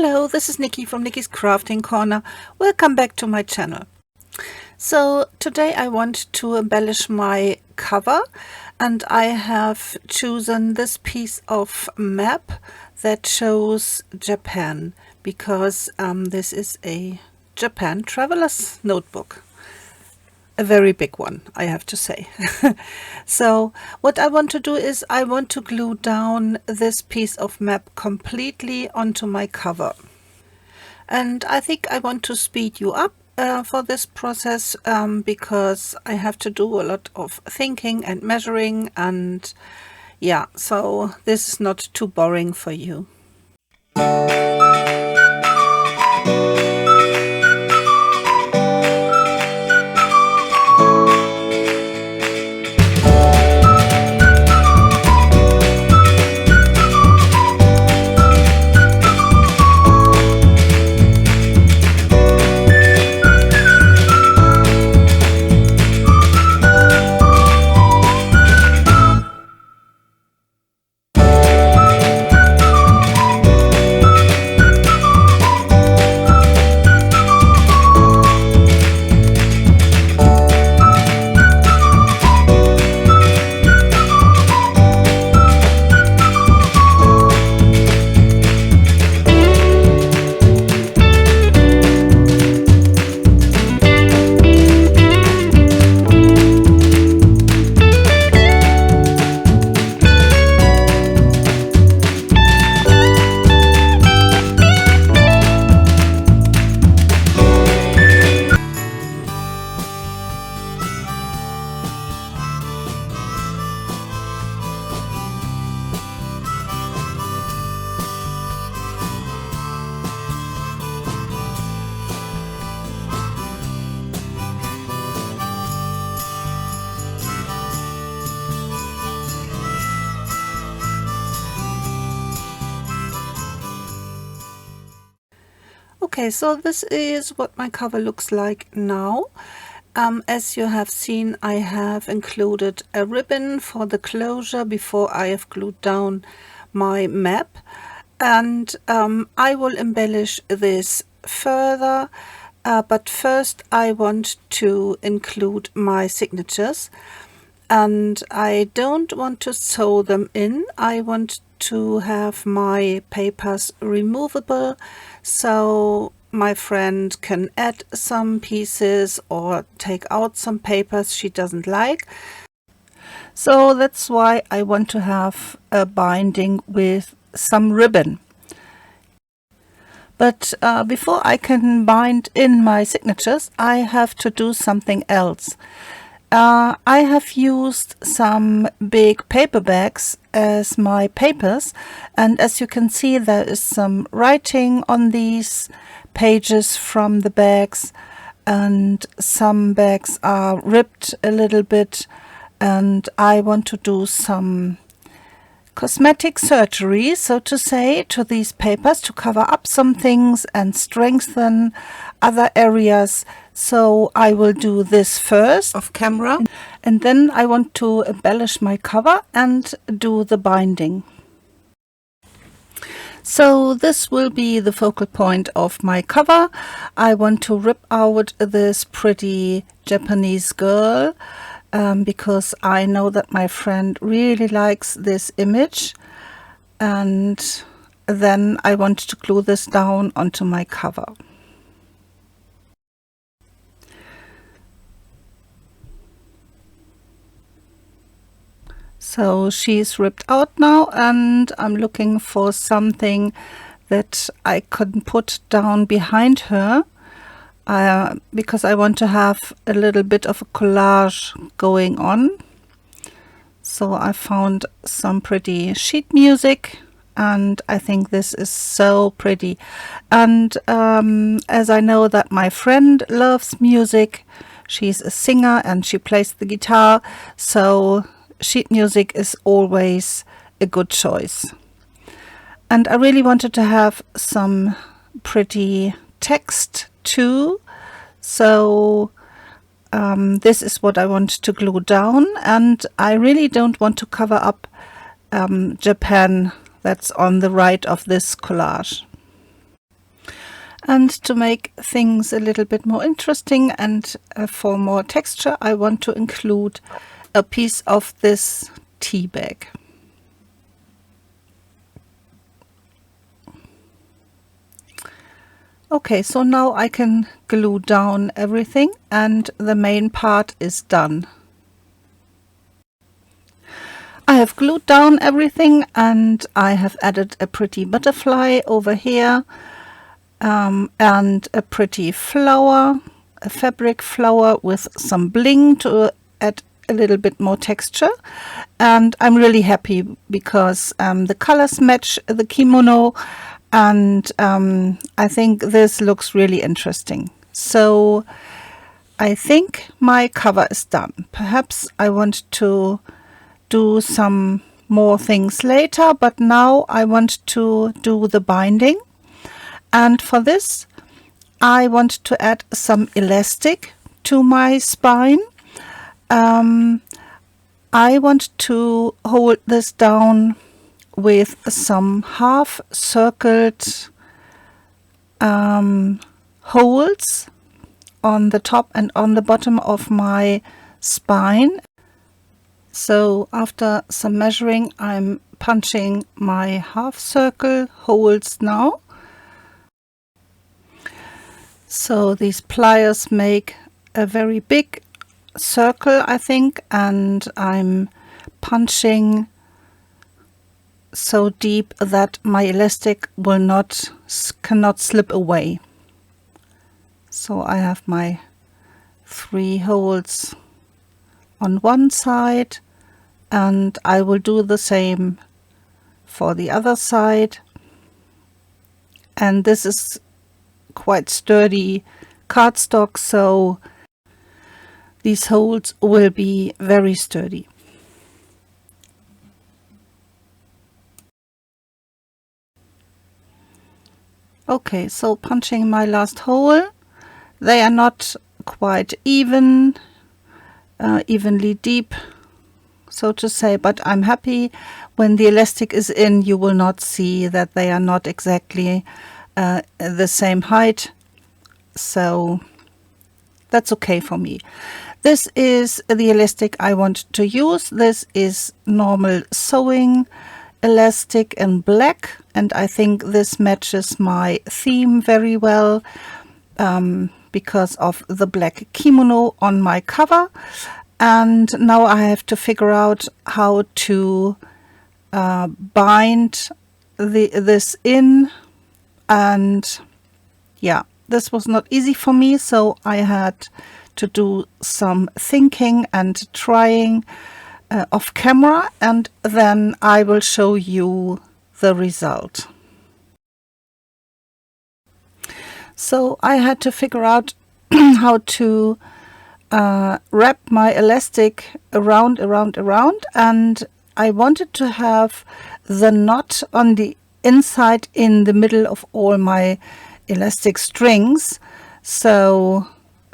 Hello, this is Nikki from Nikki's Crafting Corner. Welcome back to my channel. So today I want to embellish my cover, and I have chosen this piece of map that shows Japan because this is a Japan traveler's notebook. A very big one, I have to say. So what I want to do is I want to glue down this piece of map completely onto my cover. And I think I want to speed you up for this process because I have to do a lot of thinking and measuring, and yeah, so this is not too boring for you. Okay, so this is what my cover looks like now. As you have seen, I have included a ribbon for the closure before I have glued down my map, and I will embellish this further, but first I want to include my signatures, and I don't want to sew them in. I want to have my papers removable, so my friend can add some pieces or take out some papers she doesn't like. So that's why I want to have a binding with some ribbon. But before I can bind in my signatures, I have to do something else. I have used some big paper bags as my papers, and as you can see, there is some writing on these pages from the bags, and some bags are ripped a little bit, and I want to do some cosmetic surgery, so to say, to these papers to cover up some things and strengthen other areas. So I will do this first off camera, and then I want to embellish my cover and do the binding. So this will be the focal point of my cover. I want to rip out this pretty Japanese girl because I know that my friend really likes this image, and then I want to glue this down onto my cover. So she's ripped out now, and I'm looking for something that I can put down behind her because I want to have a little bit of a collage going on. So I found some pretty sheet music, and I think this is so pretty. And as I know that my friend loves music, she's a singer and she plays the guitar, so sheet music is always a good choice. And I really wanted to have some pretty text too, so this is what I want to glue down, and I really don't want to cover up Japan that's on the right of this collage. And to make things a little bit more interesting and for more texture, I want to include a piece of this tea bag. Okay, so now I can glue down everything and the main part is done. I have glued down everything and I have added a pretty butterfly over here. And a pretty flower, a fabric flower with some bling to add a little bit more texture. And I'm really happy because the colors match the kimono, and I think this looks really interesting. So I think my cover is done. Perhaps I want to do some more things later, but now I want to do the binding. And for this, I want to add some elastic to my spine. I want to hold this down with some half circled holes on the top and on the bottom of my spine. So after some measuring, I'm punching my half circle holes now. So these pliers make a very big circle, I think, and I'm punching so deep that my elastic cannot slip away. So I have my 3 holes on one side, and I will do the same for the other side. And this is quite sturdy cardstock, so these holes will be very sturdy. Okay, so punching my last hole. They are not quite evenly deep, so to say, but I'm happy. When the elastic is in, you will not see that they are not exactly the same height, so that's okay for me. This is the elastic I want to use. This is normal sewing elastic in black, and I think this matches my theme very well because of the black kimono on my cover. And now I have to figure out how to bind this in. And yeah, this was not easy for me, so I had to do some thinking and trying off camera, and then I will show you the result. So I had to figure out how to wrap my elastic around, and I wanted to have the knot on the inside in the middle of all my elastic strings. So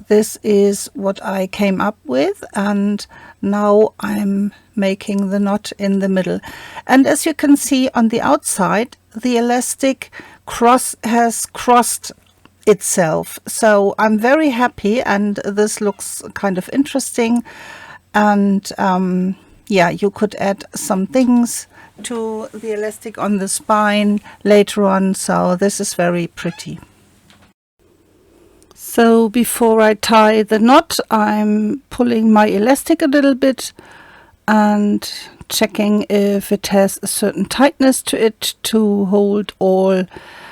this is what I came up with, and now I'm making the knot in the middle. And as you can see on the outside, the elastic has crossed itself, so I'm very happy, and this looks kind of interesting. And yeah, you could add some things to the elastic on the spine later on, so this is very pretty. So before I tie the knot, I'm pulling my elastic a little bit and checking if it has a certain tightness to it to hold all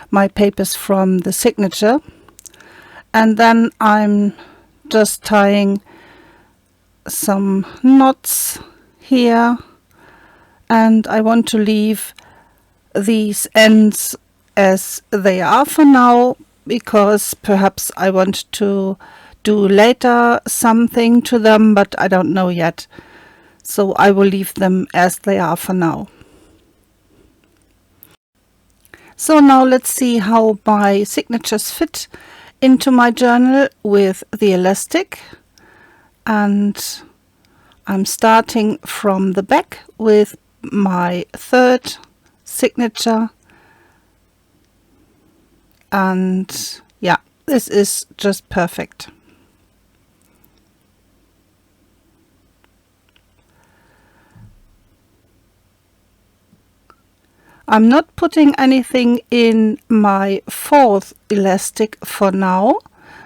my papers from the signature. And then I'm just tying some knots here, and I want to leave these ends as they are for now, because perhaps I want to do later something to them, but I don't know yet. So I will leave them as they are for now. So now let's see how my signatures fit into my journal with the elastic. And I'm starting from the back with my third signature, and Yeah, this is just perfect. I'm not putting anything in my fourth elastic for now,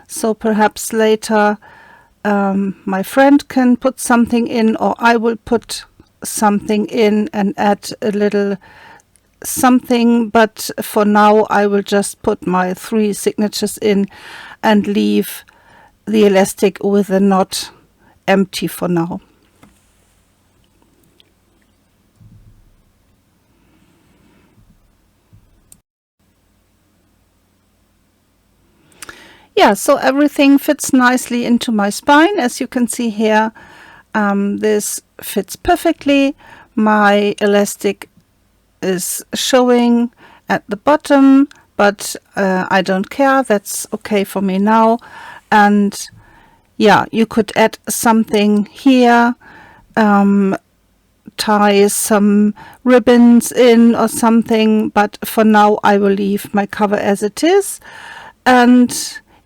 so perhaps later my friend can put something in, or I will put something in and add a little something, but for now I will just put my 3 signatures in and leave the elastic with a knot empty for now. Yeah, so everything fits nicely into my spine. As you can see here, this fits perfectly. My elastic is showing at the bottom, but I don't care. That's okay for me now. And yeah, you could add something here, tie some ribbons in or something, but for now I will leave my cover as it is. And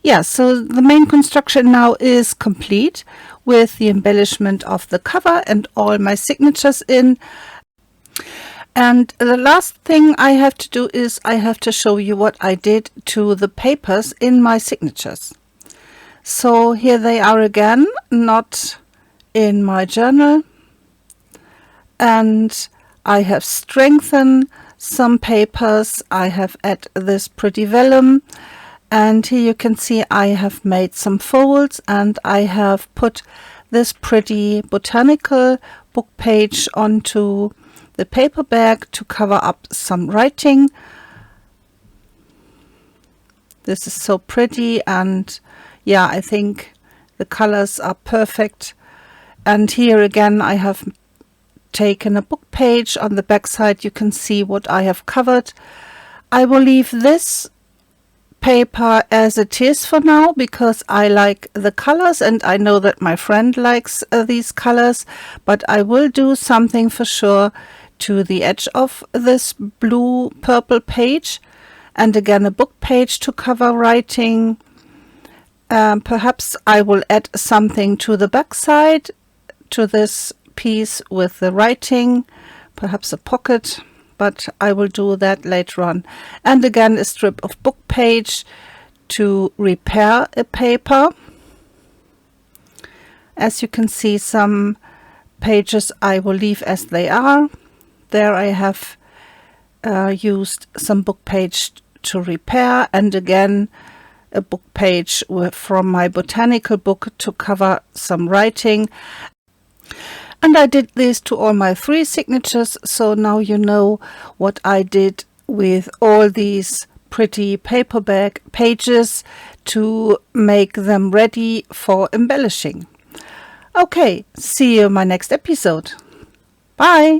yeah, so the main construction now is complete with the embellishment of the cover and all my signatures in. And the last thing I have to do is I have to show you what I did to the papers in my signatures. So here they are again, not in my journal. And I have strengthened some papers. I have added this pretty vellum. And here you can see I have made some folds and I have put this pretty botanical book page onto the paper bag to cover up some writing. This is so pretty, and yeah, I think the colors are perfect. And here again I have taken a book page. On the back side you can see what I have covered. I will leave this paper as it is for now because I like the colors and I know that my friend likes these colors, but I will do something for sure to the edge of this blue purple page, and again a book page to cover writing. Perhaps I will add something to the back side to this piece with the writing, perhaps a pocket, but I will do that later on. And again a strip of book page to repair a paper. As you can see, some pages I will leave as they are. There I have used some book page to repair, and again a book page from my botanical book to cover some writing. And I did this to all my 3 signatures, so now you know what I did with all these pretty paperback pages to make them ready for embellishing. Okay, see you in my next episode. Bye!